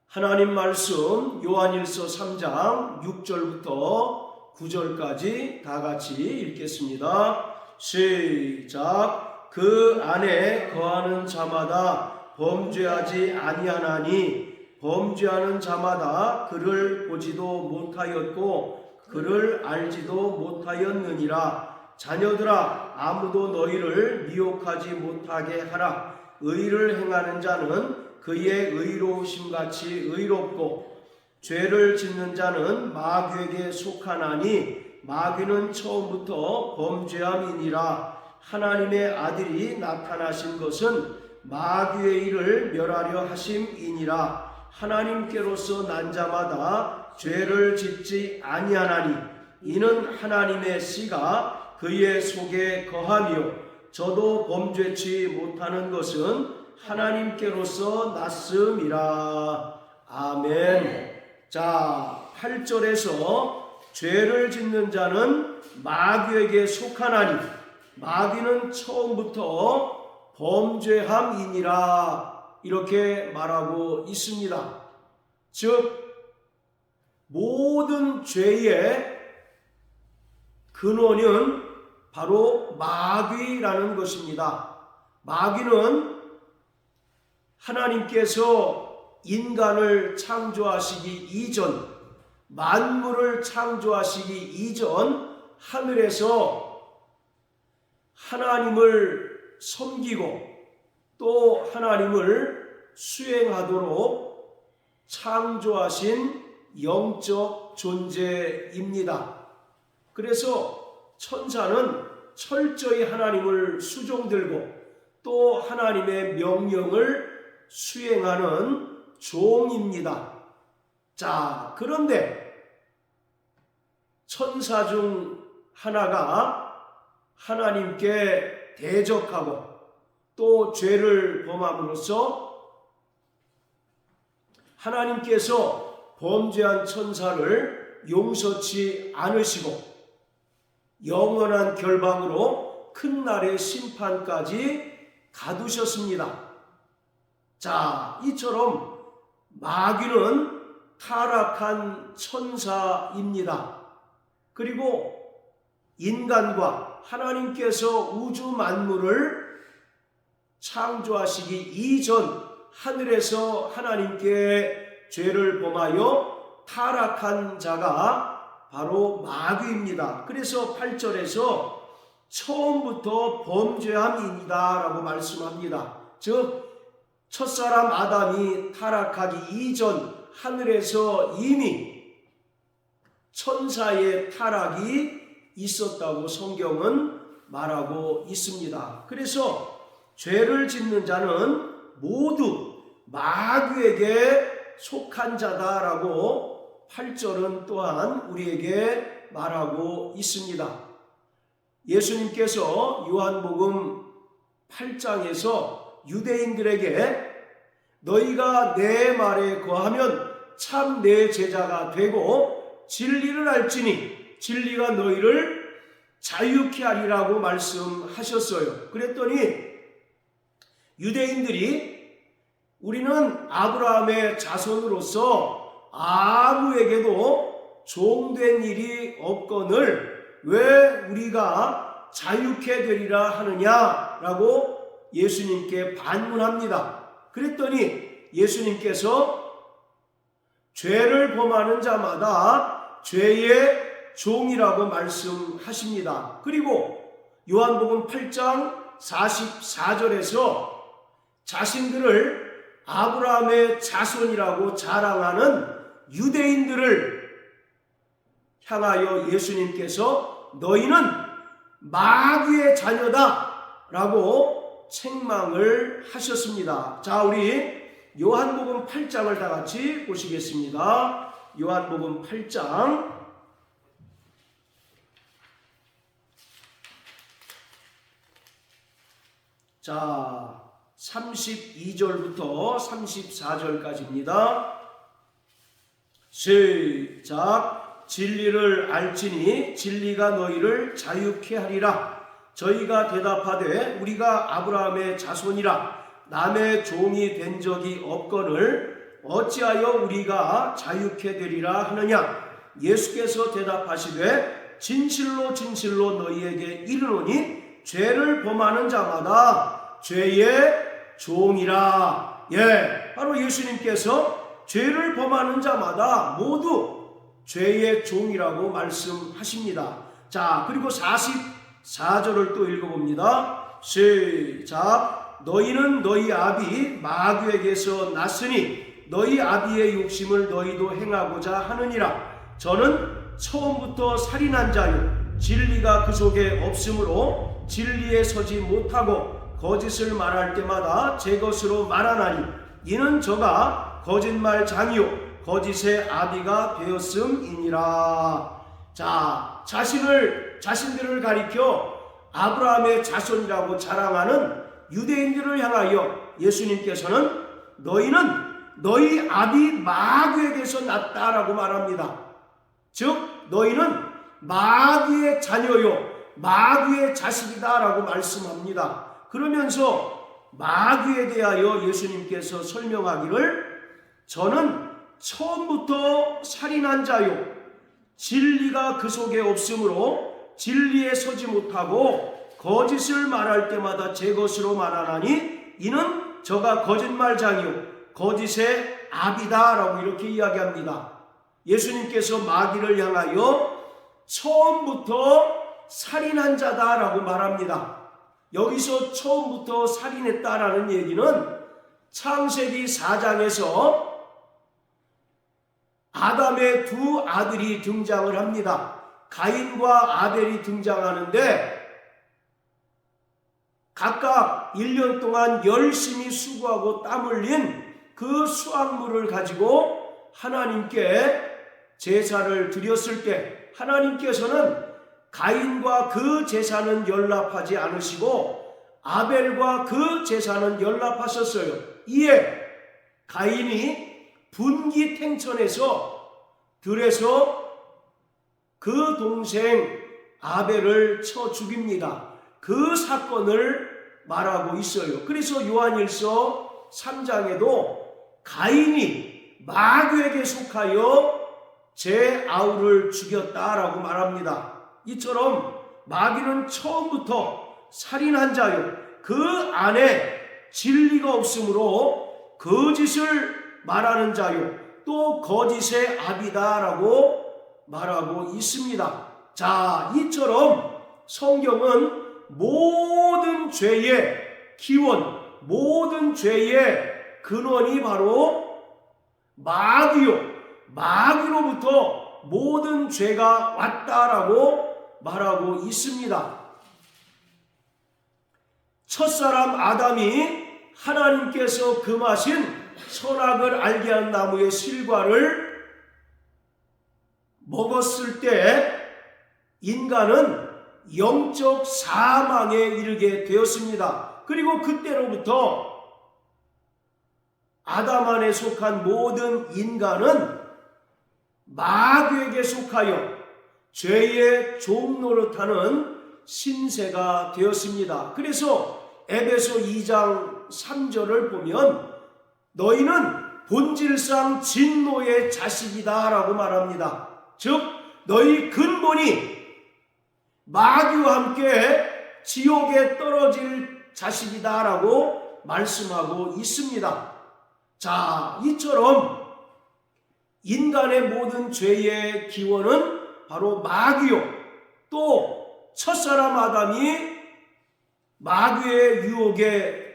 하나님 말씀 요한일서 3장 6절부터 9절까지 다 같이 읽겠습니다. 시작. 그 안에 거하는 자마다 범죄하지 아니하나니 범죄하는 자마다 그를 보지도 못하였고 그를 알지도 못하였느니라. 자녀들아, 아무도 너희를 미혹하지 못하게 하라. 의를 행하는 자는 그의 의로우심같이 의롭고 죄를 짓는 자는 마귀에게 속하나니 마귀는 처음부터 범죄함이니라. 하나님의 아들이 나타나신 것은 마귀의 일을 멸하려 하심이니라. 하나님께로서 난 자마다 죄를 짓지 아니하나니 이는 하나님의 씨가 그의 속에 거하며 저도 범죄치 못하는 것은 하나님께로서 났음이라. 아멘. 자, 8절에서 죄를 짓는 자는 마귀에게 속하나니 마귀는 처음부터 범죄함이니라 이렇게 말하고 있습니다. 즉 모든 죄의 근원은 바로 마귀라는 것입니다. 마귀는 하나님께서 인간을 창조하시기 이전, 만물을 창조하시기 이전 하늘에서 하나님을 섬기고 또 하나님을 수행하도록 창조하신 영적 존재입니다. 그래서 천사는 철저히 하나님을 수종들고 또 하나님의 명령을 수행하는 종입니다. 자, 그런데 천사 중 하나가 하나님께 대적하고 또 죄를 범함으로써 하나님께서 범죄한 천사를 용서치 않으시고 영원한 결박으로 큰 날의 심판까지 가두셨습니다. 자, 이처럼 마귀는 타락한 천사입니다. 그리고 인간과 하나님께서 우주 만물을 창조하시기 이전 하늘에서 하나님께 죄를 범하여 타락한 자가 바로 마귀입니다. 그래서 8절에서 처음부터 범죄함이니라 라고 말씀합니다. 즉 첫사람 아담이 타락하기 이전 하늘에서 이미 천사의 타락이 있었다고 성경은 말하고 있습니다. 그래서 죄를 짓는 자는 모두 마귀에게 속한 자다라고 8절은 또한 우리에게 말하고 있습니다. 예수님께서 요한복음 8장에서 유대인들에게 너희가 내 말에 거하면 참 내 제자가 되고 진리를 알지니 진리가 너희를 자유케 하리라고 말씀하셨어요. 그랬더니 유대인들이 우리는 아브라함의 자손으로서 아무에게도 종된 일이 없거늘 왜 우리가 자유케 되리라 하느냐라고 예수님께 반문합니다. 그랬더니 예수님께서 죄를 범하는 자마다 죄의 종이라고 말씀하십니다. 그리고 요한복음 8장 44절에서 자신들을 아브라함의 자손이라고 자랑하는 유대인들을 향하여 예수님께서 너희는 마귀의 자녀다 라고 책망을 하셨습니다. 자, 우리 요한복음 8장을 다 같이 보시겠습니다. 요한복음 8장 자 32절부터 34절까지입니다. 시작. 진리를 알지니 진리가 너희를 자유케 하리라. 저희가 대답하되 우리가 아브라함의 자손이라 남의 종이 된 적이 없거늘 어찌하여 우리가 자유케 되리라 하느냐? 예수께서 대답하시되 진실로 진실로 너희에게 이르노니 죄를 범하는 자마다 죄의 종이라. 바로 예수님께서 죄를 범하는 자마다 모두 죄의 종이라고 말씀하십니다. 자, 그리고 44절을 또 읽어봅니다. 시작. 너희는 너희 아비 마귀에게서 났으니 너희 아비의 욕심을 너희도 행하고자 하느니라. 저는 처음부터 살인한 자요 진리가 그 속에 없으므로 진리에 서지 못하고 거짓을 말할 때마다 제 것으로 말하나니 이는 저가 거짓말장이요 거짓의 아비가 되었음이니라. 자, 자신들을 가리켜 아브라함의 자손이라고 자랑하는 유대인들을 향하여 예수님께서는 너희는 너희 아비 마귀에게서 났다라고 말합니다. 즉 너희는 마귀의 자녀요 마귀의 자식이다라고 말씀합니다. 그러면서 마귀에 대하여 예수님께서 설명하기를 저는 처음부터 살인한 자요 진리가 그 속에 없으므로 진리에 서지 못하고 거짓을 말할 때마다 제 것으로 말하나니 이는 저가 거짓말장이요 거짓의 아비다라고 이렇게 이야기합니다. 예수님께서 마귀를 향하여 처음부터 살인한 자다라고 말합니다. 여기서 처음부터 살인했다라는 얘기는 창세기 4장에서 아담의 두 아들이 등장을 합니다. 가인과 아벨이 등장하는데 각각 1년 동안 열심히 수고하고 땀 흘린 그 수확물을 가지고 하나님께 제사를 드렸을 때 하나님께서는 가인과 그 제사는 연락하지 않으시고 아벨과 그 제사는 연락하셨어요. 이에 가인이 분기탱천에서 들에서 그 동생 아벨을 쳐 죽입니다. 그 사건을 말하고 있어요. 그래서 요한일서 3장에도 가인이 마귀에게 속하여 제 아우를 죽였다라고 말합니다. 이처럼 마귀는 처음부터 살인한 자요 그 안에 진리가 없으므로 거짓을 말하는 자요 또 거짓의 아비다라고 말하고 있습니다. 자, 이처럼 성경은 모든 죄의 기원, 모든 죄의 근원이 바로 마귀요 마귀로부터 모든 죄가 왔다라고 말하고 있습니다. 첫사람 아담이 하나님께서 금하신 선악을 알게 한 나무의 실과를 먹었을 때 인간은 영적 사망에 이르게 되었습니다. 그리고 그때로부터 아담 안에 속한 모든 인간은 마귀에게 속하여 죄의 종 노릇하는 신세가 되었습니다. 그래서 에베소 2장 3절을 보면 너희는 본질상 진노의 자식이다 라고 말합니다. 즉 너희 근본이 마귀와 함께 지옥에 떨어질 자식이다 라고 말씀하고 있습니다. 자, 이처럼 인간의 모든 죄의 기원은 바로 마귀요 또 첫사람 아담이 마귀의 유혹에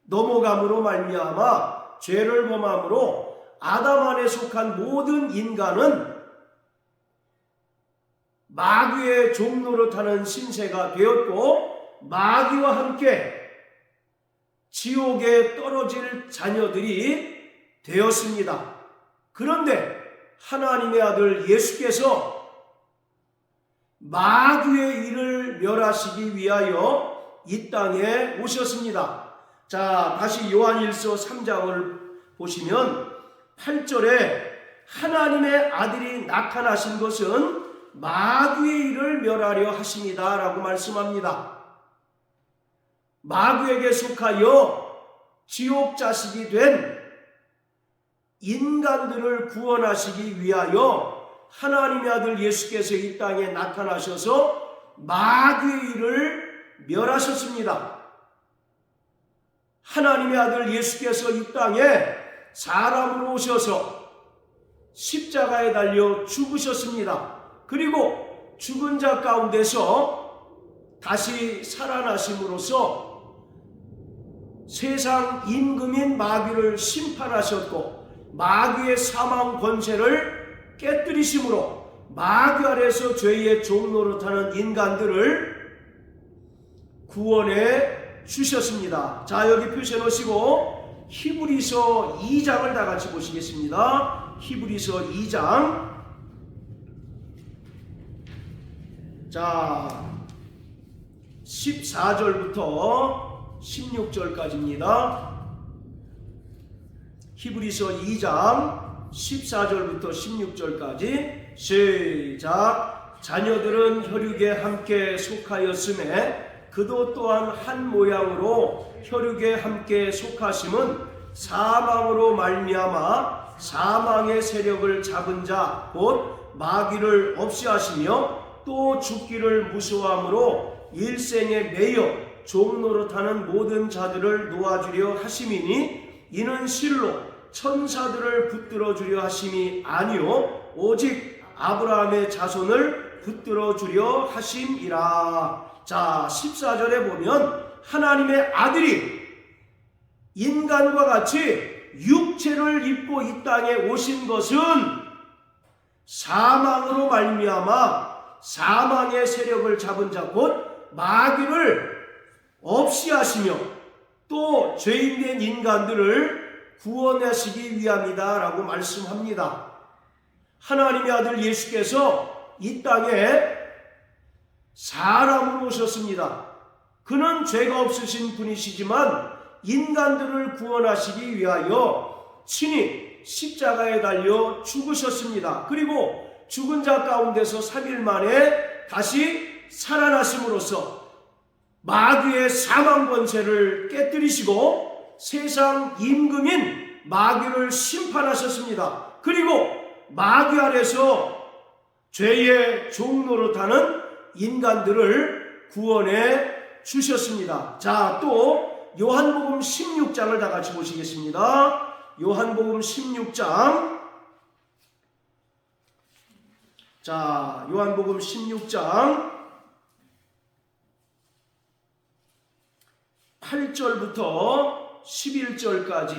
넘어감으로 말미암아 죄를 범함으로 아담 안에 속한 모든 인간은 마귀의 종노릇하는 신세가 되었고 마귀와 함께 지옥에 떨어질 자녀들이 되었습니다. 그런데 하나님의 아들 예수께서 마귀의 일을 멸하시기 위하여 이 땅에 오셨습니다. 자, 다시 요한일서 3장을 보시면 8절에 하나님의 아들이 나타나신 것은 마귀의 일을 멸하려 하십니다 라고 말씀합니다. 마귀에게 속하여 지옥 자식이 된 인간들을 구원하시기 위하여 하나님의 아들 예수께서 이 땅에 나타나셔서 마귀의 일을 멸하셨습니다. 하나님의 아들 예수께서 이 땅에 사람으로 오셔서 십자가에 달려 죽으셨습니다. 그리고 죽은 자 가운데서 다시 살아나심으로써 세상 임금인 마귀를 심판하셨고 마귀의 사망 권세를 깨뜨리심으로 마귀 아래서 죄의 종노릇하는 인간들을 구원해 주셨습니다. 자, 여기 표시해 놓으시고 히브리서 2장을 다 같이 보시겠습니다. 히브리서 2장. 자, 14절부터 16절까지입니다. 히브리서 2장 14절부터 16절까지 시작. 자녀들은 혈육에 함께 속하였음에 그도 또한 한 모양으로 혈육에 함께 속하심은 사망으로 말미암아 사망의 세력을 잡은 자 곧 마귀를 없이 하시며 또 죽기를 무서워함으로 일생에 매여 종노릇하는 모든 자들을 놓아주려 하심이니 이는 실로 천사들을 붙들어 주려 하심이 아니요 오직 아브라함의 자손을 붙들어 주려 하심이라. 자, 14절에 보면 하나님의 아들이 인간과 같이 육체를 입고 이 땅에 오신 것은 사망으로 말미암아 사망의 세력을 잡은 자 곧 마귀를 없이 하시며 또 죄인된 인간들을 구원하시기 위함이다 라고 말씀합니다. 하나님의 아들 예수께서 이 땅에 사람으로 오셨습니다. 그는 죄가 없으신 분이시지만 인간들을 구원하시기 위하여 친히 십자가에 달려 죽으셨습니다. 그리고 죽은 자 가운데서 3일 만에 다시 살아나심으로써 마귀의 사망 권세를 깨뜨리시고 세상 임금인 마귀를 심판하셨습니다. 그리고 마귀 아래서 죄의 종노릇하는 인간들을 구원해 주셨습니다. 자, 또 요한복음 16장을 다 같이 보시겠습니다. 요한복음 16장. 자, 요한복음 16장 8절부터 11절까지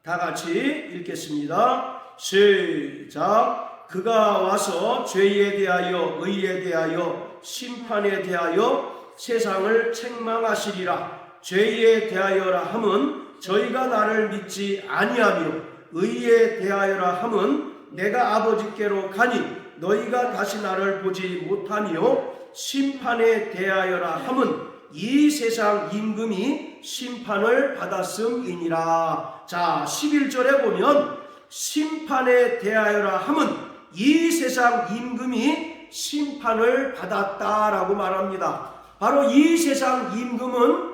다 같이 읽겠습니다. 시작. 그가 와서 죄에 대하여 의에 대하여 심판에 대하여 세상을 책망하시리라. 죄에 대하여라 함은 저희가 나를 믿지 아니하며 의에 대하여라 함은 내가 아버지께로 가니 너희가 다시 나를 보지 못하니요 심판에 대하여라 함은 이 세상 임금이 심판을 받았음이니라. 자, 11절에 보면 심판에 대하여라 함은 이 세상 임금이 심판을 받았다라고 말합니다. 바로 이 세상 임금은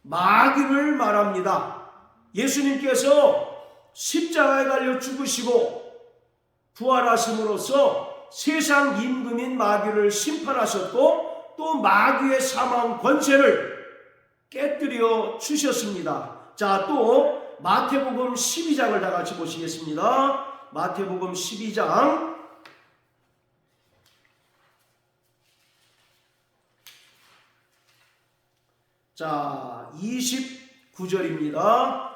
마귀를 말합니다. 예수님께서 십자가에 달려 죽으시고 부활하심으로써 세상 임금인 마귀를 심판하셨고 또 마귀의 사망 권세를 깨뜨려 주셨습니다. 자, 또 마태복음 12장을 다 같이 보시겠습니다. 마태복음 12장 자, 29절입니다.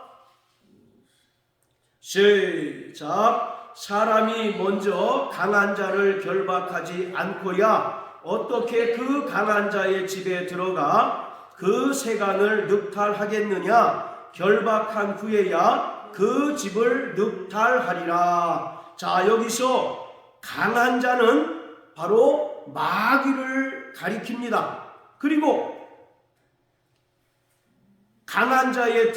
시작. 사람이 먼저 강한 자를 결박하지 않고야 어떻게 그 강한 자의 집에 들어가 그 세간을 늑탈하겠느냐? 결박한 후에야 그 집을 늑탈하리라. 자, 여기서 강한 자는 바로 마귀를 가리킵니다. 그리고 강한 자의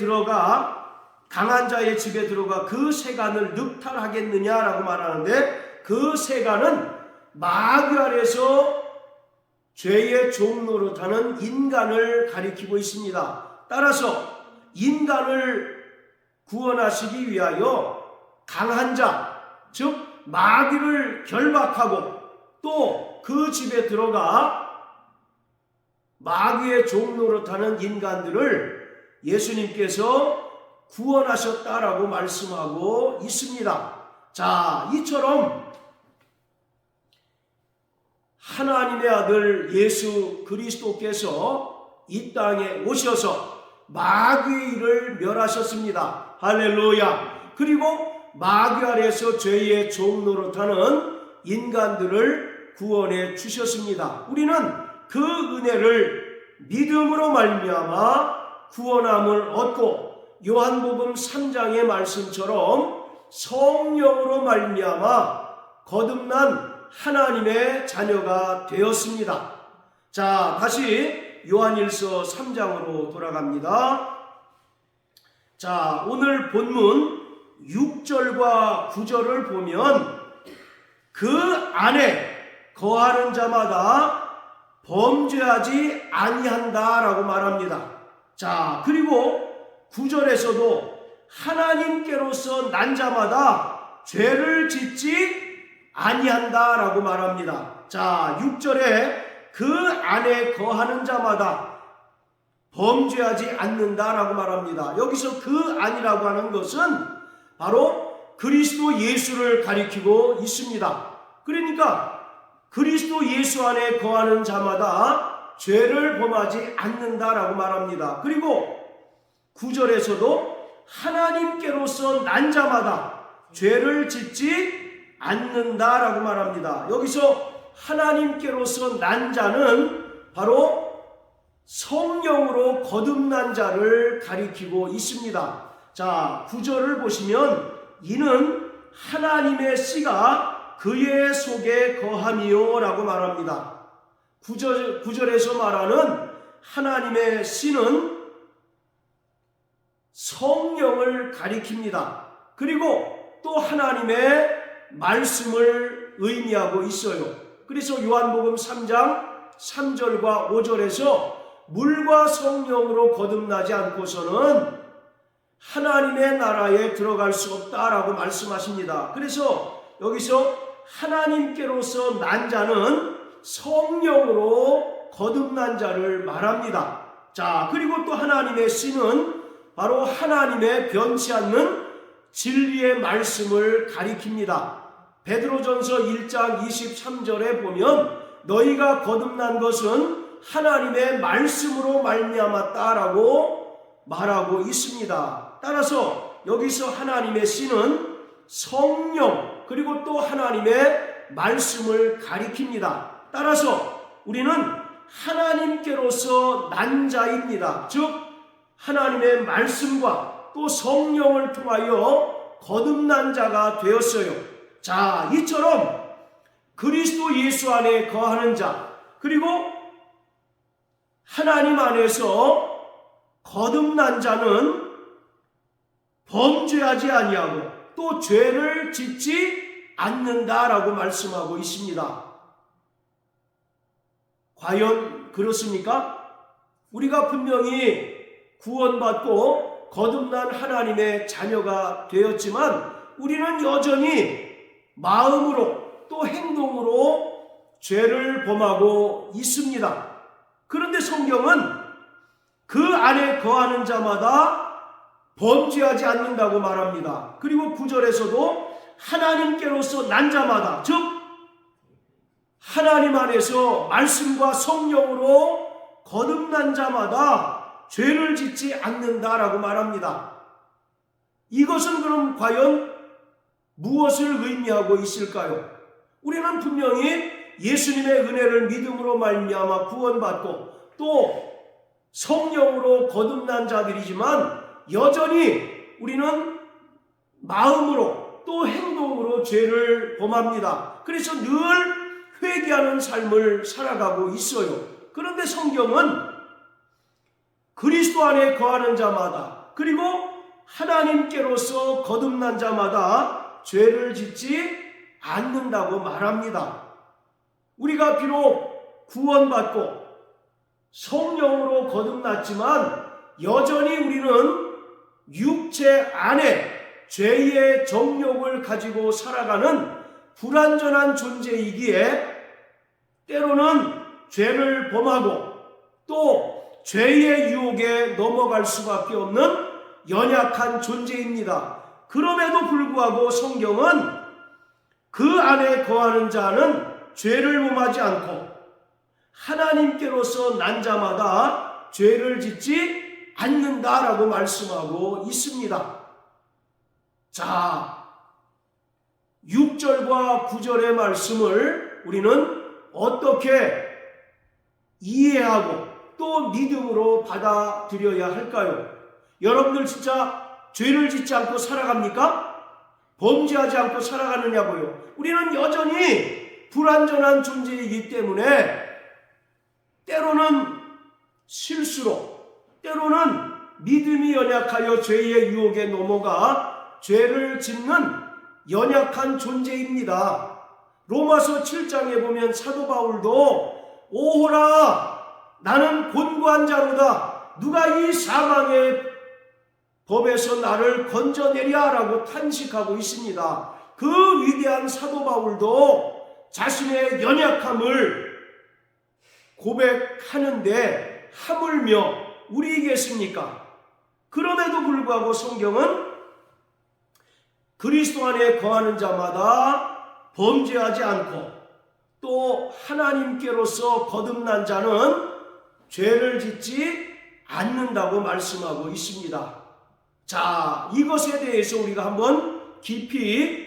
집에 들어가 그 세간을 늑탈하겠느냐라고 말하는데 그 세간은 마귀 아래서 죄의 종노릇하는 인간을 가리키고 있습니다. 따라서 인간을 구원하시기 위하여 강한 자, 즉 마귀를 결박하고 또 그 집에 들어가 마귀의 종 노릇하는 인간들을 예수님께서 구원하셨다라고 말씀하고 있습니다. 자, 이처럼 하나님의 아들 예수 그리스도께서 이 땅에 오셔서 마귀의 일을 멸하셨습니다. 할렐루야. 그리고 마귀 아래에서 죄의 종 노릇하는 인간들을 구원해 주셨습니다. 우리는 그 은혜를 믿음으로 말미암아 구원함을 얻고 요한복음 3장의 말씀처럼 성령으로 말미암아 거듭난 하나님의 자녀가 되었습니다. 자, 다시 요한일서 3장으로 돌아갑니다. 자, 오늘 본문 6절과 9절을 보면 그 안에 거하는 자마다 범죄하지 아니한다라고 말합니다. 자, 그리고 9절에서도 하나님께로서 난 자마다 죄를 짓지 아니한다라고 말합니다. 자, 6절에 그 안에 거하는 자마다 범죄하지 않는다라고 말합니다. 여기서 그 안이라고 하는 것은 바로 그리스도 예수를 가리키고 있습니다. 그러니까 그리스도 예수 안에 거하는 자마다 죄를 범하지 않는다라고 말합니다. 그리고 9절에서도 하나님께로서 난 자마다 죄를 짓지 않는다라고 말합니다. 여기서 하나님께로서 난 자는 바로 성령으로 거듭난 자를 가리키고 있습니다. 자, 9절을 보시면 이는 하나님의 씨가 그의 속에 거함이요 라고 말합니다. 9절에서 말하는 하나님의 씨는 성령을 가리킵니다. 그리고 또 하나님의 말씀을 의미하고 있어요. 그래서 요한복음 3장 3절과 5절에서 물과 성령으로 거듭나지 않고서는 하나님의 나라에 들어갈 수 없다라고 말씀하십니다. 그래서 여기서 하나님께로서 난 자는 성령으로 거듭난 자를 말합니다. 자, 그리고 또 하나님의 씨는 바로 하나님의 변치 않는 진리의 말씀을 가리킵니다. 베드로전서 1장 23절에 보면 너희가 거듭난 것은 하나님의 말씀으로 말미암았다라고 말하고 있습니다. 따라서 여기서 하나님의 씨는 성령 그리고 또 하나님의 말씀을 가리킵니다. 따라서 우리는 하나님께로서 난 자입니다. 즉 하나님의 말씀과 또 성령을 통하여 거듭난 자가 되었어요. 자, 이처럼 그리스도 예수 안에 거하는 자 그리고 하나님 안에서 거듭난 자는 범죄하지 아니하고 또 죄를 짓지 않는다라고 말씀하고 있습니다. 과연 그렇습니까? 우리가 분명히 구원받고 거듭난 하나님의 자녀가 되었지만 우리는 여전히 마음으로 또 행동으로 죄를 범하고 있습니다. 그런데 성경은 그 안에 거하는 자마다 범죄하지 않는다고 말합니다. 그리고 9절에서도 하나님께로서 난 자마다 즉 하나님 안에서 말씀과 성령으로 거듭난 자마다 죄를 짓지 않는다라고 말합니다. 이것은 그럼 과연 무엇을 의미하고 있을까요? 우리는 분명히 예수님의 은혜를 믿음으로 말미암아 구원받고 또 성령으로 거듭난 자들이지만 여전히 우리는 마음으로 또 행동으로 죄를 범합니다. 그래서 늘 회개하는 삶을 살아가고 있어요. 그런데 성경은 그리스도 안에 거하는 자마다 그리고 하나님께로서 거듭난 자마다 죄를 짓지 않는다고 말합니다. 우리가 비록 구원받고 성령으로 거듭났지만 여전히 우리는 육체 안에 죄의 정욕을 가지고 살아가는 불완전한 존재이기에 때로는 죄를 범하고 또 죄의 유혹에 넘어갈 수밖에 없는 연약한 존재입니다. 그럼에도 불구하고 성경은 그 안에 거하는 자는 죄를 범하지 않고 하나님께로서 난 자마다 죄를 짓지 않는다라고 말씀하고 있습니다. 자, 6절과 9절의 말씀을 우리는 어떻게 이해하고 또 믿음으로 받아들여야 할까요? 여러분들 진짜 죄를 짓지 않고 살아갑니까? 범죄하지 않고 살아가느냐고요? 우리는 여전히 불완전한 존재이기 때문에 때로는 실수로, 때로는 믿음이 연약하여 죄의 유혹에 넘어가 죄를 짓는 연약한 존재입니다. 로마서 7장에 보면 사도 바울도 오호라 나는 곤고한 자로다 누가 이 사망의 법에서 나를 건져내랴 라고 탄식하고 있습니다. 그 위대한 사도 바울도 자신의 연약함을 고백하는데 하물며 우리이겠습니까? 그럼에도 불구하고 성경은 그리스도 안에 거하는 자마다 범죄하지 않고 또 하나님께로서 거듭난 자는 죄를 짓지 않는다고 말씀하고 있습니다. 자, 이것에 대해서 우리가 한번 깊이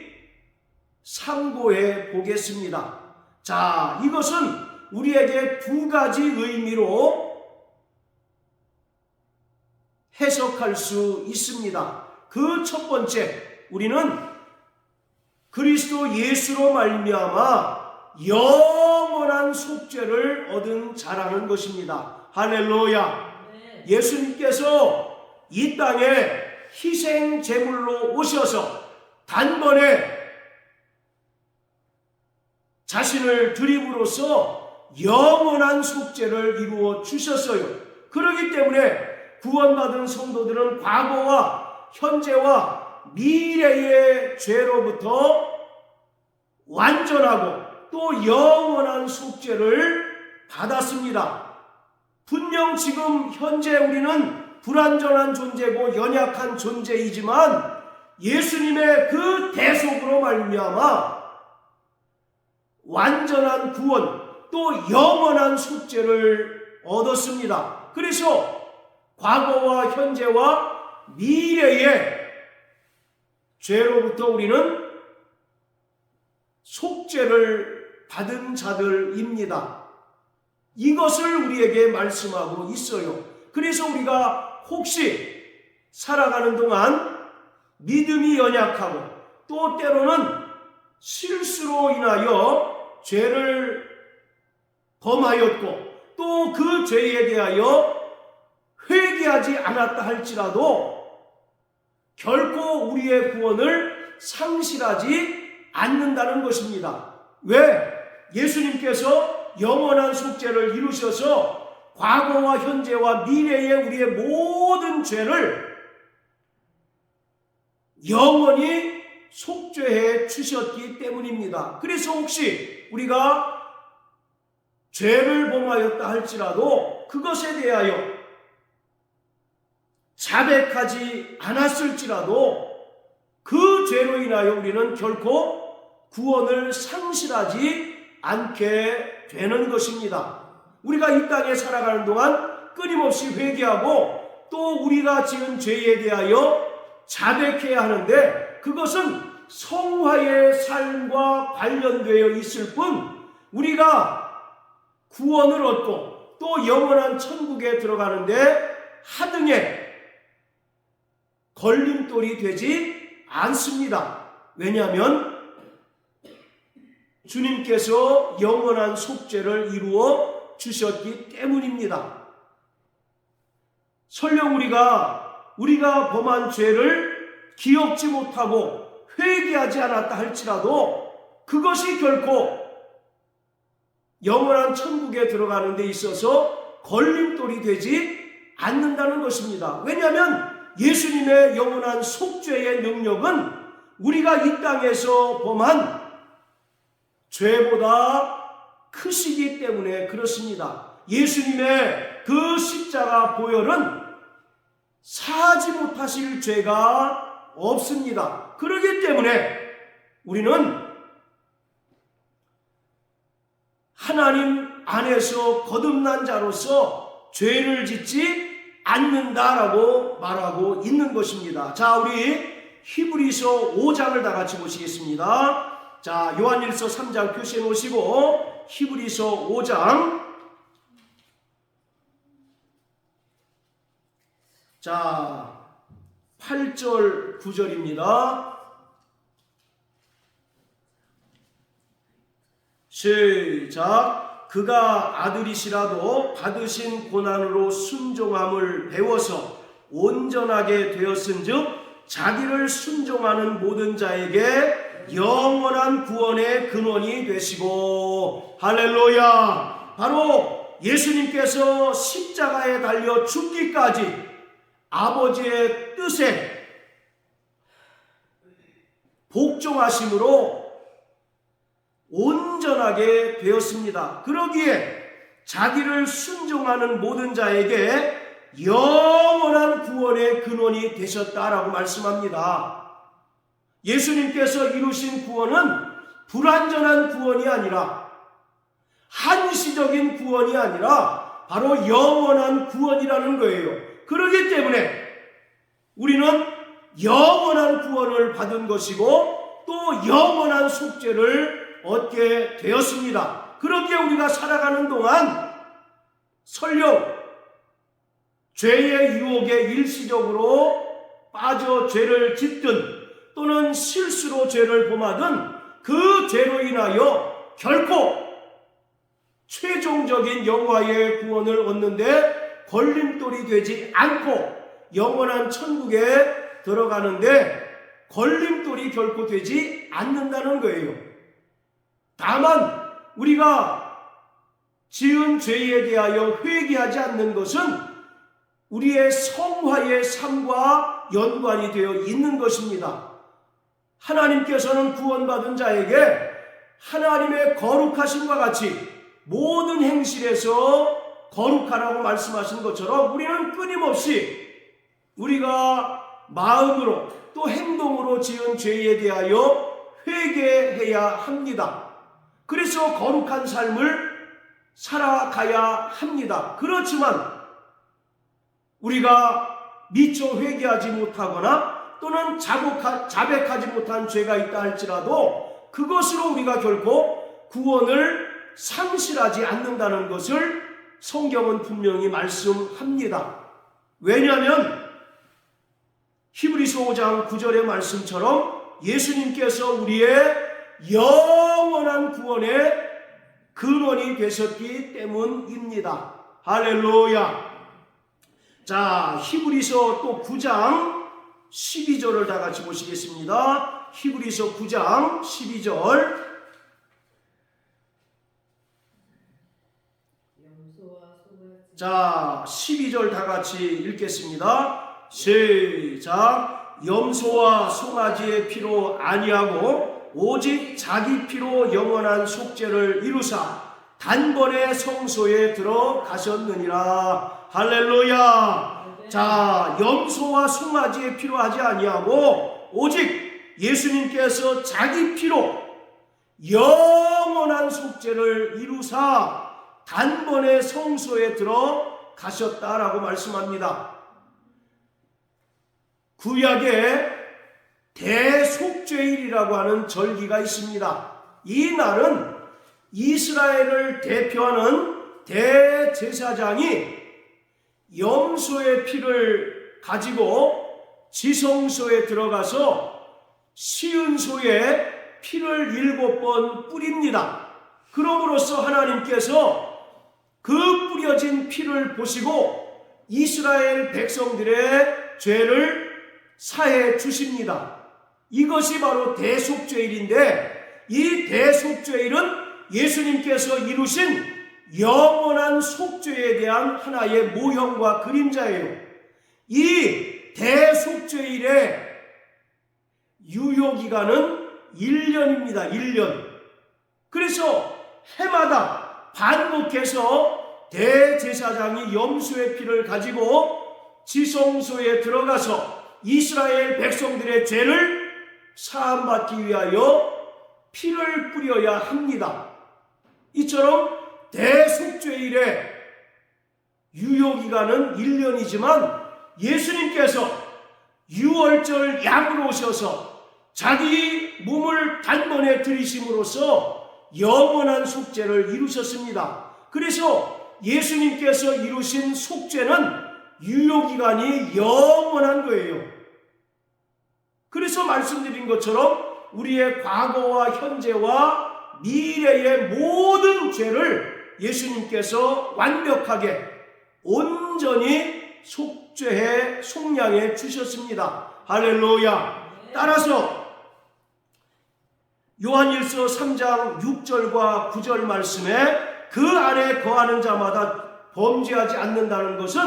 상고해 보겠습니다. 자, 이것은 우리에게 두 가지 의미로 해석할 수 있습니다. 그 첫 번째, 우리는 그리스도 예수로 말미암아 영원한 속죄를 얻은 자라는 것입니다. 할렐루야. 예수님께서 이 땅에 희생 제물로 오셔서 단번에 자신을 드림으로써 영원한 속죄를 이루어 주셨어요. 그렇기 때문에 구원받은 성도들은 과거와 현재와 미래의 죄로부터 완전하고 또 영원한 속죄를 받았습니다. 분명 지금 현재 우리는 불완전한 존재고 연약한 존재이지만 예수님의 그 대속으로 말미암아 완전한 구원 또 영원한 속죄를 얻었습니다. 그래서 과거와 현재와 미래의 죄로부터 우리는 속죄를 받은 자들입니다. 이것을 우리에게 말씀하고 있어요. 그래서 우리가 혹시 살아가는 동안 믿음이 연약하고 또 때로는 실수로 인하여 죄를 범하였고 또 그 죄에 대하여 회개하지 않았다 할지라도 결코 우리의 구원을 상실하지 않는다는 것입니다. 왜? 예수님께서 영원한 속죄를 이루셔서 과거와 현재와 미래의 우리의 모든 죄를 영원히 속죄해 주셨기 때문입니다. 그래서 혹시 우리가 죄를 범하였다 할지라도 그것에 대하여 자백하지 않았을지라도 그 죄로 인하여 우리는 결코 구원을 상실하지 않게 되는 것입니다. 우리가 이 땅에 살아가는 동안 끊임없이 회개하고 또 우리가 지은 죄에 대하여 자백해야 하는데 그것은 성화의 삶과 관련되어 있을 뿐 우리가 구원을 얻고 또 영원한 천국에 들어가는데 하등의 걸림돌이 되지 않습니다. 왜냐하면 주님께서 영원한 속죄를 이루어 주셨기 때문입니다. 설령 우리가 범한 죄를 기억지 못하고 회개하지 않았다 할지라도 그것이 결코 영원한 천국에 들어가는 데 있어서 걸림돌이 되지 않는다는 것입니다. 왜냐하면 예수님의 영원한 속죄의 능력은 우리가 이 땅에서 범한 죄보다 크시기 때문에 그렇습니다. 예수님의 그 십자가 보혈은 사하지 못하실 죄가 없습니다. 그렇기 때문에 우리는 하나님 안에서 거듭난 자로서 죄를 짓지 않는다라고 말하고 있는 것입니다. 자, 우리 히브리서 5장을 다 같이 보시겠습니다. 자, 요한일서 3장 표시해 놓으시고 히브리서 5장, 자 8절 9절입니다. 시작. 그가 아들이시라도 받으신 고난으로 순종함을 배워서 온전하게 되었은즉 자기를 순종하는 모든 자에게 영원한 구원의 근원이 되시고. 할렐루야. 바로 예수님께서 십자가에 달려 죽기까지 아버지의 뜻에 복종하심으로 온전하게 되었습니다. 그러기에 자기를 순종하는 모든 자에게 영원한 구원의 근원이 되셨다라고 말씀합니다. 예수님께서 이루신 구원은 불완전한 구원이 아니라, 한시적인 구원이 아니라 바로 영원한 구원이라는 거예요. 그렇기 때문에 우리는 영원한 구원을 받은 것이고 또 영원한 속죄를 얻게 되었습니다. 그렇게 우리가 살아가는 동안 설령 죄의 유혹에 일시적으로 빠져 죄를 짓든 또는 실수로 죄를 범하든 그 죄로 인하여 결코 최종적인 영화의 구원을 얻는데 걸림돌이 되지 않고 영원한 천국에 들어가는데 걸림돌이 결코 되지 않는다는 거예요. 다만 우리가 지은 죄에 대하여 회개하지 않는 것은 우리의 성화의 삶과 연관이 되어 있는 것입니다. 하나님께서는 구원받은 자에게 하나님의 거룩하심과 같이 모든 행실에서 거룩하라고 말씀하신 것처럼 우리는 끊임없이 우리가 마음으로 또 행동으로 지은 죄에 대하여 회개해야 합니다. 그래서 거룩한 삶을 살아가야 합니다. 그렇지만 우리가 미처 회개하지 못하거나 또는 자백하지 못한 죄가 있다 할지라도 그것으로 우리가 결코 구원을 상실하지 않는다는 것을 성경은 분명히 말씀합니다. 왜냐하면 히브리서 5장 9절의 말씀처럼 예수님께서 우리의 영원한 구원의 근원이 되셨기 때문입니다. 할렐루야. 자, 히브리서 또 9장 12절을 다 같이 보시겠습니다. 히브리서 9장 12절. 자, 12절 다 같이 읽겠습니다. 시작. 염소와 송아지의 피로 아니하고 오직 자기 피로 영원한 속죄를 이루사 단번에 성소에 들어가셨느니라. 할렐루야. 자, 염소와 송아지의 피로 하지 아니하고 오직 예수님께서 자기 피로 영원한 속죄를 이루사 단번에 성소에 들어가셨다라고 말씀합니다. 구약에 대속죄일이라고 하는 절기가 있습니다. 이 날은 이스라엘을 대표하는 대제사장이 염소의 피를 가지고 지성소에 들어가서 시은소에 피를 7번 뿌립니다. 그럼으로써 하나님께서 그 뿌려진 피를 보시고 이스라엘 백성들의 죄를 사해 주십니다. 이것이 바로 대속죄일인데 이 대속죄일은 예수님께서 이루신 영원한 속죄에 대한 하나의 모형과 그림자예요. 이 대속죄일의 유효기간은 1년입니다. 1년. 그래서 해마다 반복해서 대제사장이 염소의 피를 가지고 지성소에 들어가서 이스라엘 백성들의 죄를 사함받기 위하여 피를 뿌려야 합니다. 이처럼 대속죄일의 유효기간은 1년이지만 예수님께서 유월절 양으로 오셔서 자기 몸을 단번에 들이심으로써 영원한 속죄를 이루셨습니다. 그래서 예수님께서 이루신 속죄는 유효기간이 영원한 거예요. 그래서 말씀드린 것처럼 우리의 과거와 현재와 미래의 모든 죄를 예수님께서 완벽하게 온전히 속죄해 속량해 주셨습니다. 할렐루야. 따라서 요한일서 3장 6절과 9절 말씀에 그 안에 거하는 자마다 범죄하지 않는다는 것은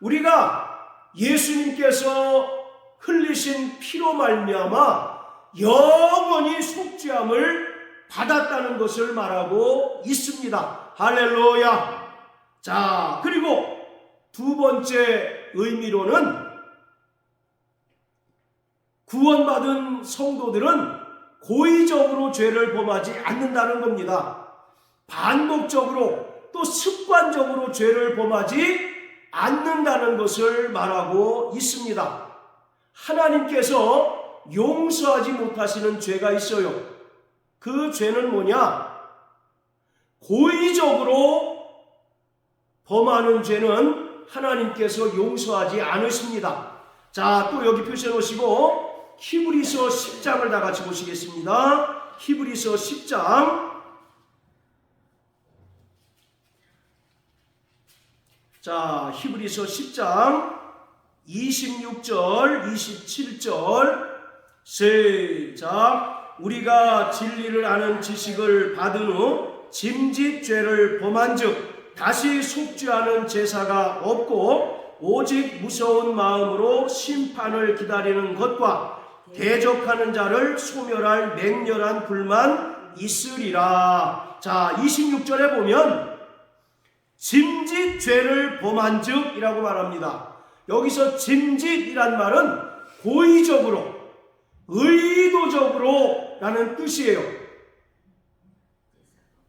우리가 예수님께서 흘리신 피로 말미암아 영원히 속죄함을 받았다는 것을 말하고 있습니다. 할렐루야. 자, 그리고 두 번째 의미로는 구원받은 성도들은 고의적으로 죄를 범하지 않는다는 겁니다. 반복적으로 또 습관적으로 죄를 범하지 않는다는 것을 말하고 있습니다. 하나님께서 용서하지 못하시는 죄가 있어요. 그 죄는 뭐냐? 고의적으로 범하는 죄는 하나님께서 용서하지 않으십니다. 자, 또 여기 표시해 놓으시고 히브리서 10장을 다 같이 보시겠습니다. 히브리서 10장. 자, 히브리서 10장 26절, 27절 시작. 우리가 진리를 아는 지식을 받은 후 짐짓 죄를 범한즉 다시 속죄하는 제사가 없고 오직 무서운 마음으로 심판을 기다리는 것과 대적하는 자를 소멸할 맹렬한 불만 있으리라. 자, 26절에 보면 짐짓 죄를 범한즉 이라고 말합니다. 여기서 짐짓이란 말은 고의적으로, 의도적으로 라는 뜻이에요.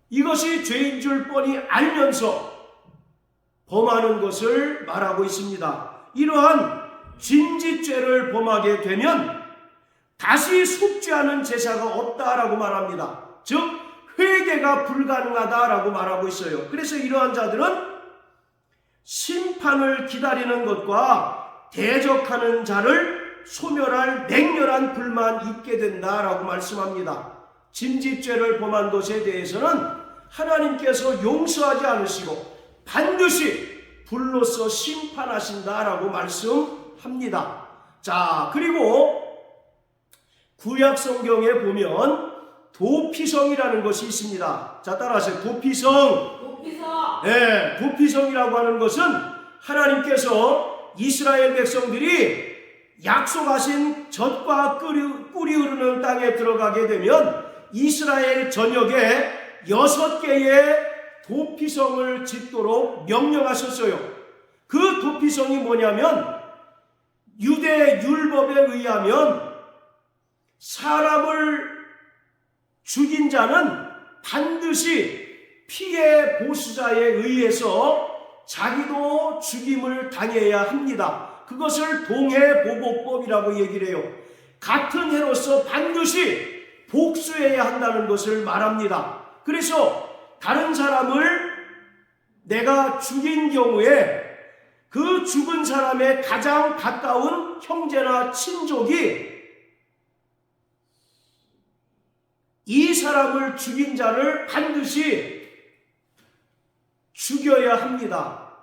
이것이 죄인 줄 뻔히 알면서 범하는 것을 말하고 있습니다. 이러한 짐짓죄를 범하게 되면 다시 속죄하는 제사가 없다라고 말합니다. 즉 회개가 불가능하다라고 말하고 있어요. 그래서 이러한 자들은 심판을 기다리는 것과 대적하는 자를 소멸할 맹렬한 불만 있게 된다라고 말씀합니다. 짐짓죄를 범한 것에 대해서는 하나님께서 용서하지 않으시고 반드시 불로서 심판하신다라고 말씀합니다. 자, 그리고 구약 성경에 보면 도피성이라는 것이 있습니다. 자, 따라하세요. 도피성. 네, 도피성이라고 하는 것은 하나님께서 이스라엘 백성들이 약속하신 젖과 꿀이 흐르는 땅에 들어가게 되면 이스라엘 전역에 6개의 도피성을 짓도록 명령하셨어요. 그 도피성이 뭐냐면 유대 율법에 의하면 사람을 죽인 자는 반드시 피해 보수자에 의해서 자기도 죽임을 당해야 합니다. 그것을 동해보복법이라고 얘기를 해요. 같은 해로서 반드시 복수해야 한다는 것을 말합니다. 그래서 다른 사람을 내가 죽인 경우에 그 죽은 사람의 가장 가까운 형제나 친족이 이 사람을 죽인 자를 반드시 죽여야 합니다.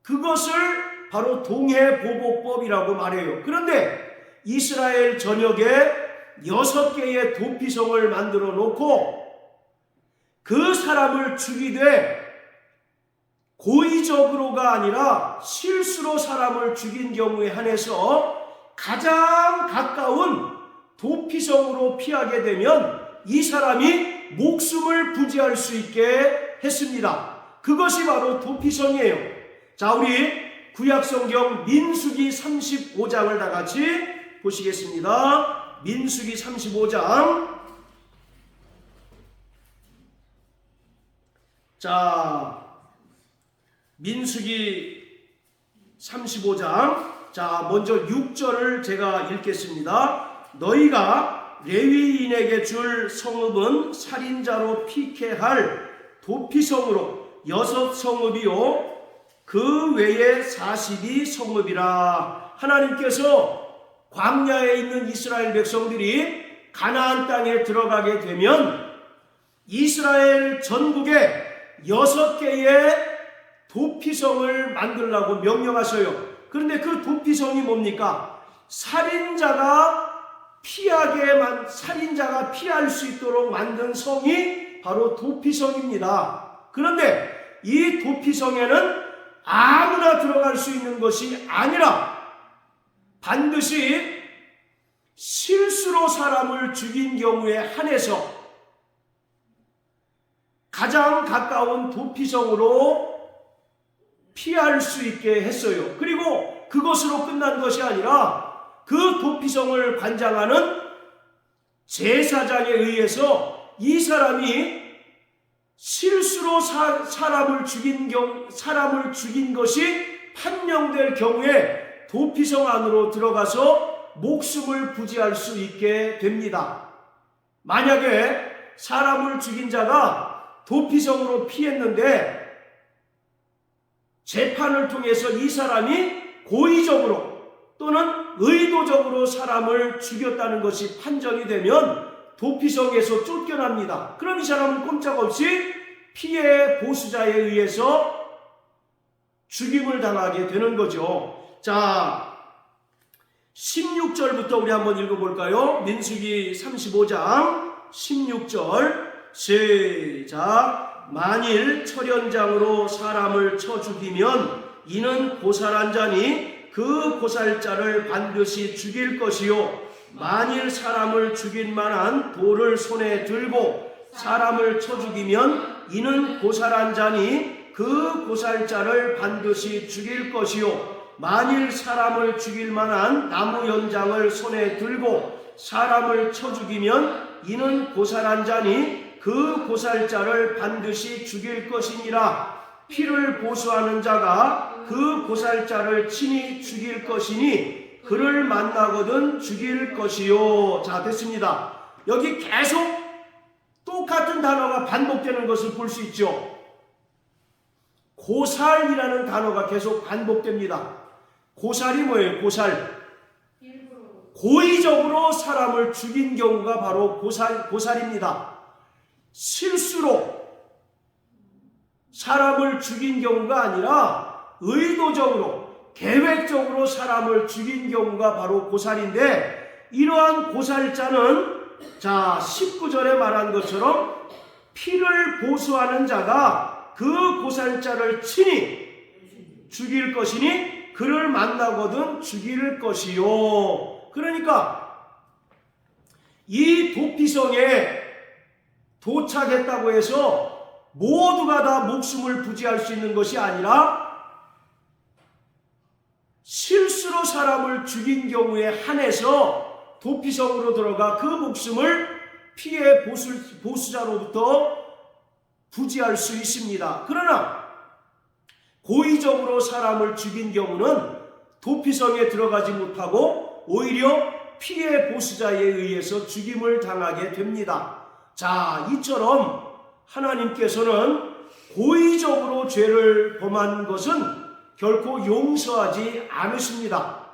그것을 바로 동해보복법이라고 말해요. 그런데 이스라엘 전역에 6개의 도피성을 만들어 놓고 그 사람을 죽이되 고의적으로가 아니라 실수로 사람을 죽인 경우에 한해서 가장 가까운 도피성으로 피하게 되면 이 사람이 목숨을 부지할 수 있게 했습니다. 그것이 바로 도피성이에요. 자, 우리 구약성경 민수기 35장을 다 같이 보시겠습니다. 민수기 35장. 자, 민수기 35장. 자, 먼저 6절을 제가 읽겠습니다. 너희가 레위인에게 줄 성읍은 살인자로 피케할 도피성으로 6성읍이요 그 외에 40이 성읍이라. 하나님께서 광야에 있는 이스라엘 백성들이 가나안 땅에 들어가게 되면 이스라엘 전국에 6개의 도피성을 만들라고 명령하셔요. 그런데 그 도피성이 뭡니까? 살인자가 피할 수 있도록 만든 성이 바로 도피성입니다. 그런데 이 도피성에는 아무나 들어갈 수 있는 것이 아니라 반드시 실수로 사람을 죽인 경우에 한해서 가장 가까운 도피성으로 피할 수 있게 했어요. 그리고 그것으로 끝난 것이 아니라 그 도피성을 관장하는 제사장에 의해서 이 사람이 실수로 사람을 죽인 것이 판명될 경우에 도피성 안으로 들어가서 목숨을 부지할 수 있게 됩니다. 만약에 사람을 죽인 자가 도피성으로 피했는데 재판을 통해서 이 사람이 고의적으로 또는 의도적으로 사람을 죽였다는 것이 판정이 되면 도피성에서 쫓겨납니다. 그럼 이 사람은 꼼짝없이 피해 보수자에 의해서 죽임을 당하게 되는 거죠. 자, 16절부터 우리 한번 읽어볼까요? 민수기 35장 16절 시작. 만일 철연장으로 사람을 쳐 죽이면 이는 고살한 자니 그 고살자를 반드시 죽일 것이요 만일 사람을 죽일 만한 돌을 손에 들고 사람을 쳐 죽이면 이는 고살한 자니 그 고살자를 반드시 죽일 것이요 만일 사람을 죽일 만한 나무 연장을 손에 들고 사람을 쳐 죽이면 이는 고살한 자니 그 고살자를 반드시 죽일 것이니라. 피를 보수하는 자가 그 고살자를 친히 죽일 것이니 그를 만나거든 죽일 것이요. 자, 됐습니다. 여기 계속 똑같은 단어가 반복되는 것을 볼 수 있죠. 고살이라는 단어가 계속 반복됩니다. 고살이 뭐예요? 고살. 고의적으로 사람을 죽인 경우가 바로 고살입니다. 실수로 사람을 죽인 경우가 아니라 의도적으로 계획적으로 사람을 죽인 경우가 바로 고살인데 이러한 고살자는 자 19절에 말한 것처럼 피를 보수하는 자가 그 고살자를 친히 죽일 것이니 그를 만나거든 죽일 것이요. 그러니까 이 도피성에 도착했다고 해서 모두가 다 목숨을 부지할 수 있는 것이 아니라 실수로 사람을 죽인 경우에 한해서 도피성으로 들어가 그 목숨을 피해 보수자로부터 부지할 수 있습니다. 그러나 고의적으로 사람을 죽인 경우는 도피성에 들어가지 못하고 오히려 피해 보수자에 의해서 죽임을 당하게 됩니다. 자, 이처럼 하나님께서는 고의적으로 죄를 범한 것은 결코 용서하지 않으십니다.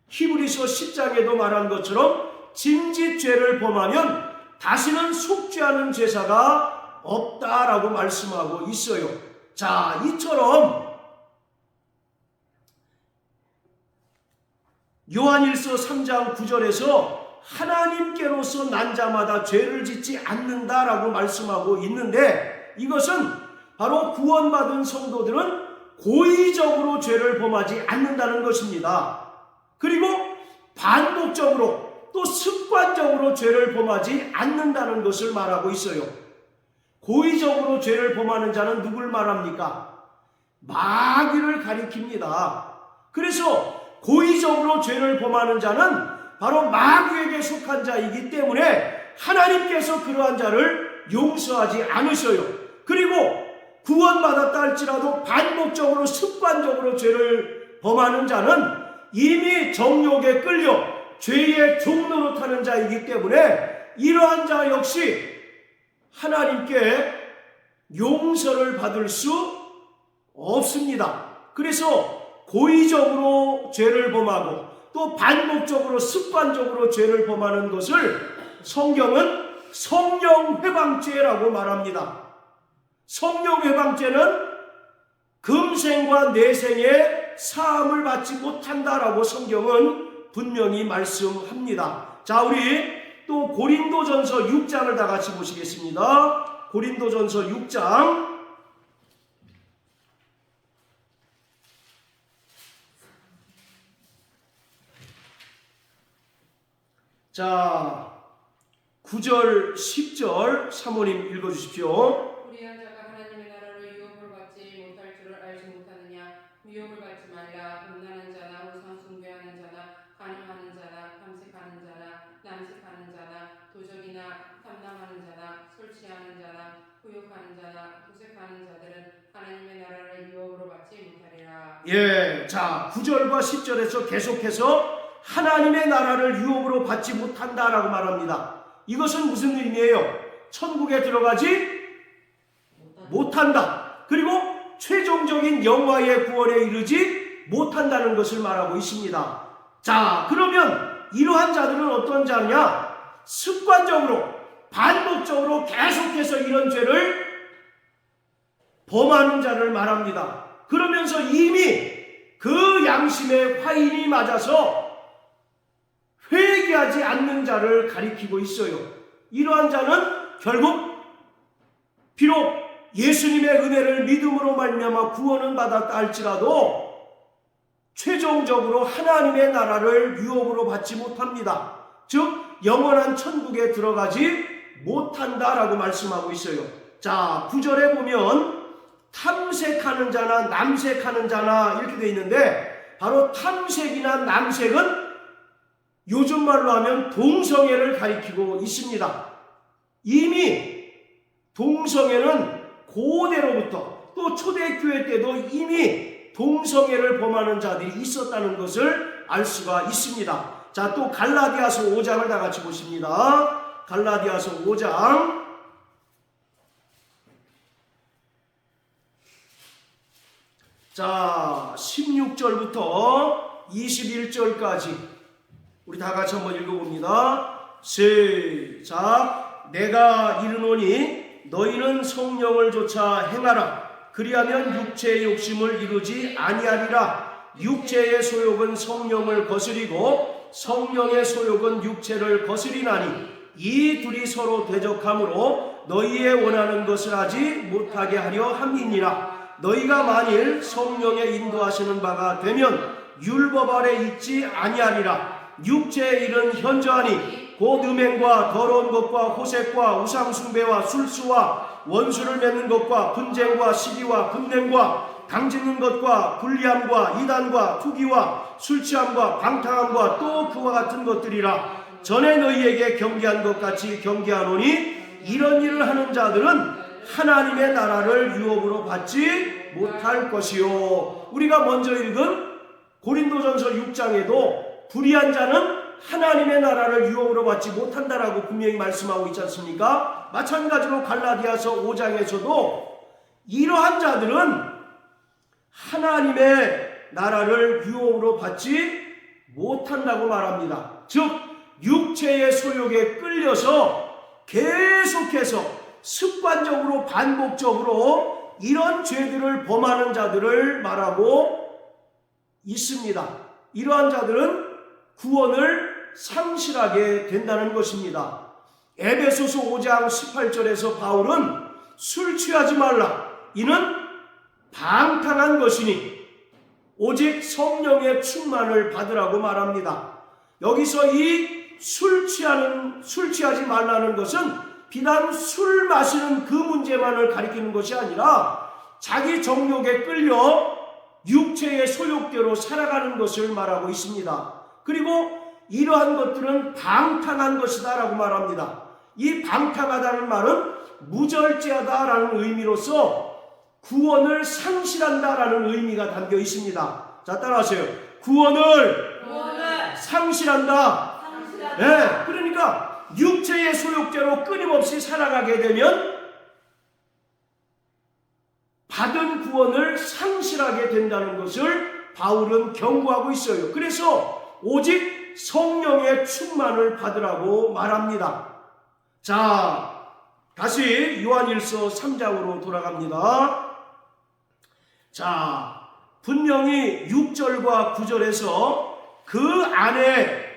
히브리서 10장에도 말한 것처럼 짐짓 죄를 범하면 다시는 속죄하는 제사가 없다라고 말씀하고 있어요. 자, 이처럼 요한일서 3장 9절에서 하나님께로서 난 자마다 죄를 짓지 않는다라고 말씀하고 있는데 이것은 바로 구원받은 성도들은 고의적으로 죄를 범하지 않는다는 것입니다. 그리고 반복적으로 또 습관적으로 죄를 범하지 않는다는 것을 말하고 있어요. 고의적으로 죄를 범하는 자는 누굴 말합니까? 마귀를 가리킵니다. 그래서 고의적으로 죄를 범하는 자는 바로 마귀에게 속한 자이기 때문에 하나님께서 그러한 자를 용서하지 않으셔요. 그리고 구원받았다 할지라도 반복적으로 습관적으로 죄를 범하는 자는 이미 정욕에 끌려 죄의 종로로 타는 자이기 때문에 이러한 자 역시 하나님께 용서를 받을 수 없습니다. 그래서 고의적으로 죄를 범하고 또 반복적으로 습관적으로 죄를 범하는 것을 성경은 성령회방죄라고 말합니다. 성령회방죄는 금생과 내생에 사함을 받지 못한다라고 성경은 분명히 말씀합니다. 자, 우리 또 고린도전서 6장을 다 같이 보시겠습니다. 고린도전서 6장. 자, 9절, 10절 사모님 읽어주십시오. 불의한 자가 하나님의 나라로 유업을 받지 못할 줄을 알지 못하느냐. 유업을 받지 말라. 음란한 자나 우상 숭배하는 자나 간음하는 자나 탐색하는 자나 남색하는 자나 도적이나 탐남하는 자나 술 취하는 자나 후욕하는 자나 도색하는 자들은 하나님의 나라를 유업으로 받지 못하리라. 예, 자 9절과 10절에서 계속해서 하나님의 나라를 유업으로 받지 못한다라고 말합니다. 이것은 무슨 의미예요? 천국에 들어가지 못한다. 그리고 최종적인 영화의 구원에 이르지 못한다는 것을 말하고 있습니다. 자, 그러면 이러한 자들은 어떤 자냐? 습관적으로 반복적으로 계속해서 이런 죄를 범하는 자를 말합니다. 그러면서 이미 그 양심에 화인이 맞아서 회개하지 않는 자를 가리키고 있어요. 이러한 자는 결국 비록 예수님의 은혜를 믿음으로 말미암아 구원은 받았다 할지라도 최종적으로 하나님의 나라를 유업으로 받지 못합니다. 즉 영원한 천국에 들어가지 못한다라고 말씀하고 있어요. 자, 9절에 보면 탐색하는 자나 남색하는 자나 이렇게 되어 있는데 바로 탐색이나 남색은 요즘 말로 하면 동성애를 가리키고 있습니다. 이미 동성애는 고대로부터 또 초대교회 때도 이미 동성애를 범하는 자들이 있었다는 것을 알 수가 있습니다. 자, 또 갈라디아서 5장을 다 같이 보십니다. 갈라디아서 5장. 자, 16절부터 21절까지 우리 다 같이 한번 읽어봅니다. 시작. 내가 이르노니 너희는 성령을 조차 행하라. 그리하면 육체의 욕심을 이루지 아니하리라. 육체의 소욕은 성령을 거스리고 성령의 소욕은 육체를 거스리나니 이 둘이 서로 대적하므로 너희의 원하는 것을 하지 못하게 하려 함이니라. 너희가 만일 성령의 인도하시는 바가 되면 율법 아래 있지 아니하리라. 육체의 일은 현저하니 곧 음행과 더러운 것과 호색과 우상숭배와 술수와 원수를 맺는 것과 분쟁과 시기와 분냄과 당짓는 것과 불리함과 이단과 투기와 술취함과 방탕함과 또 그와 같은 것들이라. 전에 너희에게 경계한 것 같이 경계하노니 이런 일을 하는 자들은 하나님의 나라를 유업으로 받지 못할 것이요. 우리가 먼저 읽은 고린도전서 6장에도 불의한 자는 하나님의 나라를 유업으로 받지 못한다라고 분명히 말씀하고 있지 않습니까? 마찬가지로 갈라디아서 5장에서도 이러한 자들은 하나님의 나라를 유업으로 받지 못한다고 말합니다. 즉 육체의 소욕에 끌려서 계속해서 습관적으로 반복적으로 이런 죄들을 범하는 자들을 말하고 있습니다. 이러한 자들은 구원을 상실하게 된다는 것입니다. 에베소서 5장 18절에서 바울은 술 취하지 말라, 이는 방탕한 것이니 오직 성령의 충만을 받으라고 말합니다. 여기서 이 술 취하지 말라는 것은 비단 술 마시는 그 문제만을 가리키는 것이 아니라 자기 정욕에 끌려 육체의 소욕대로 살아가는 것을 말하고 있습니다. 그리고 이러한 것들은 방탕한 것이다 라고 말합니다. 이 방탕하다는 말은 무절제하다라는 의미로서 구원을 상실한다라는 의미가 담겨 있습니다. 자, 따라하세요. 구원을 상실한다. 네, 그러니까 육체의 소욕대로 끊임없이 살아가게 되면 받은 구원을 상실하게 된다는 것을 바울은 경고하고 있어요. 그래서 오직 성령의 충만을 받으라고 말합니다. 자, 다시 요한일서 3장으로 돌아갑니다. 자, 분명히 6절과 9절에서 그 안에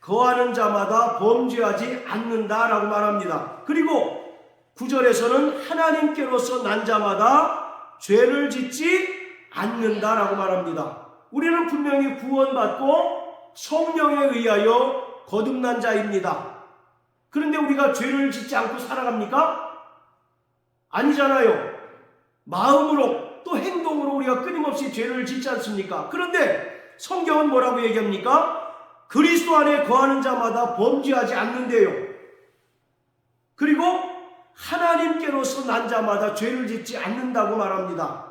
거하는 자마다 범죄하지 않는다라고 말합니다. 그리고 9절에서는 하나님께로서 난 자마다 죄를 짓지 않는다라고 말합니다. 우리는 분명히 구원받고 성령에 의하여 거듭난 자입니다. 그런데 우리가 죄를 짓지 않고 살아갑니까? 아니잖아요. 마음으로 또 행동으로 우리가 끊임없이 죄를 짓지 않습니까? 그런데 성경은 뭐라고 얘기합니까? 그리스도 안에 거하는 자마다 범죄하지 않는데요. 그리고 하나님께로서 난 자마다 죄를 짓지 않는다고 말합니다.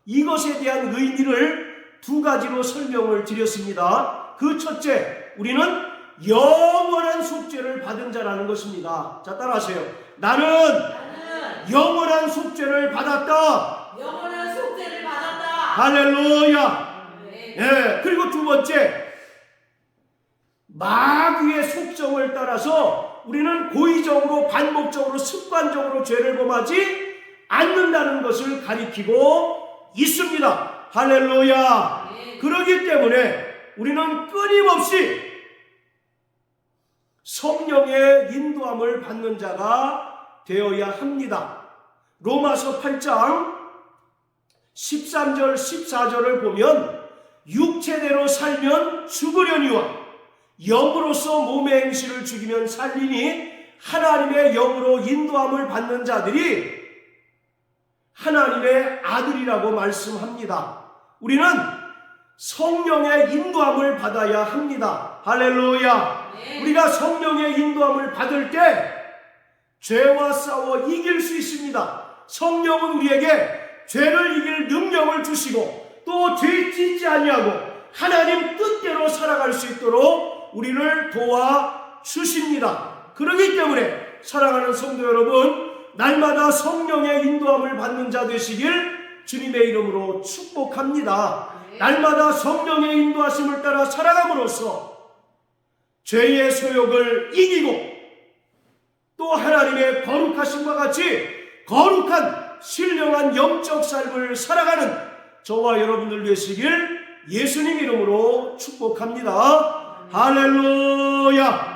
이것에 대한 의미를 두 가지로 설명을 드렸습니다. 그 첫째, 우리는 영원한 속죄를 받은 자라는 것입니다. 자, 따라하세요. 나는 영원한 속죄를 받았다. 영원한 속죄를 받았다. 할렐루야. 예. 그리고 두 번째, 마귀의 속성을 따라서 우리는 고의적으로 반복적으로 습관적으로 죄를 범하지 않는다는 것을 가리키고 있습니다. 할렐루야. 그렇기 때문에 우리는 끊임없이 성령의 인도함을 받는 자가 되어야 합니다. 로마서 8장 13절 14절을 보면 육체대로 살면 죽으려니와 영으로서 몸의 행실을 죽이면 살리니 하나님의 영으로 인도함을 받는 자들이 하나님의 아들이라고 말씀합니다. 우리는 성령의 인도함을 받아야 합니다. 할렐루야. 우리가 성령의 인도함을 받을 때 죄와 싸워 이길 수 있습니다. 성령은 우리에게 죄를 이길 능력을 주시고 또 죄 짓지 아니하고 하나님 뜻대로 살아갈 수 있도록 우리를 도와주십니다. 그렇기 때문에 사랑하는 성도 여러분, 날마다 성령의 인도함을 받는 자 되시길 주님의 이름으로 축복합니다. 날마다 성령의 인도하심을 따라 살아감으로써 죄의 소욕을 이기고 또 하나님의 거룩하심과 같이 거룩한 신령한 영적 삶을 살아가는 저와 여러분들 되시길 예수님 이름으로 축복합니다. 할렐루야.